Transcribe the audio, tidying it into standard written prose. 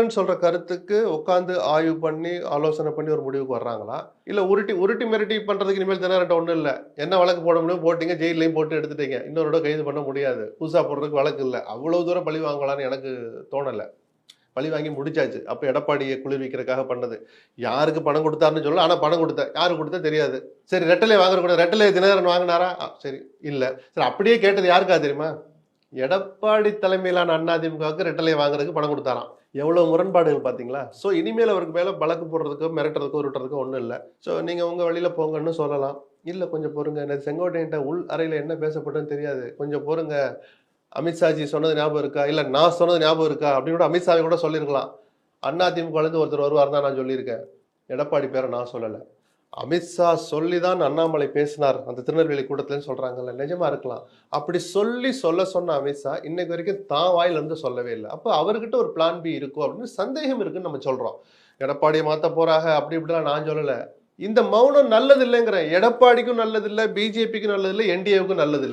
சொல்ற கருத்துக்கு உட்கார்ந்து ஆய்வு பண்ணி, ஆலோசனை பண்ணி ஒரு முடிவுக்கு வர்றாங்களா? இல்ல உருட்டி உருட்டி மிரட்டி பண்றதுக்கு இனிமேல் தினகரன்ட்ட ஒண்ணும் இல்ல. என்ன வழக்கு போட முடியும் போட்டீங்க, ஜெயில்லயும் போட்டு எடுத்துட்டீங்க. இன்னொரு தடவ கைது பண்ண முடியாது. புதுசா போடுறதுக்கு வழக்கு இல்ல. அவ்வளவு தூரம் பழி வாங்குவாங்களான்னு எனக்கு தோணல. பழி வாங்கி முடிச்சாச்சு. அப்ப எடப்பாடிய குளிர்விக்கிறதுக்காக பண்ணது. யாருக்கு பணம் குடுத்தாருன்னு சொல்லல. ஆனா பணம் குடுத்தேன். யாருக்கு குடுத்தேன் தெரியாது. சரி ரெட்டலை வாங்குற கூட ரெட்டலைய தினகரன் வாங்குனாரா? சரி இல்ல. சரி அப்படியே கேட்டது யாருக்கா தெரியுமா? எடப்பாடி தலைமையிலான அதிமுகவுக்கு ரெட்டலை வாங்குறதுக்கு பணம் கொடுத்தாராம். எவ்வளவு முரண்பாடுகள் பாத்தீங்களா? சோ இனிமேல் அவருக்கு மேல வழக்கு போடுறதுக்கோ, மிரட்டுறதுக்கோ, உருட்டுறதுக்கோ ஒண்ணும் இல்ல. சோ நீங்க உங்க வழியில போங்கன்னு சொல்லலாம். இல்ல கொஞ்சம் பொறுங்க. நேத்து செங்கோட்டையன்ட்ட உள் அறையில என்ன பேசப்பட்டதுன்னு தெரியாது. கொஞ்சம் பொறுங்க. அமித்ஷாஜி சொன்னது ஞாபகம் இருக்கா? இல்ல நான் சொன்னது ஞாபகம் இருக்கா? அப்படின்னு கூட அமித்ஷாவை கூட சொல்லியிருக்கலாம். அதிமுகலேருந்து ஒருத்தர் வருவாருன்னு தான் நான் சொல்லியிருக்கேன். எடப்பாடி பேரை நான் சொல்லல. அமித்ஷா சொல்லிதான் அண்ணாமலை பேசினார் அந்த திருநெல்வேலி கூட்டத்துலன்னு சொல்றாங்கல்ல, நிஜமா இருக்கலாம். அப்படி சொல்லி சொல்ல சொன்ன அமித்ஷா இன்னைக்கு வரைக்கும் தான் வாயில இருந்து சொல்லவே இல்லை. அப்ப அவர்கிட்ட ஒரு பிளான் பி இருக்கும் அப்படின்னு சந்தேகம் இருக்குன்னு நம்ம சொல்றோம். எடப்பாடியை மாத்த போறாங்க அப்படி இப்படிலாம் நான் சொல்லல. இந்த மௌனம் நல்லது இல்லைங்கிறேன். எடப்பாடிக்கும் நல்லது இல்லை, பிஜேபிக்கும் நல்லது இல்லை, என்டிஏவுக்கும் நல்லது இல்லை.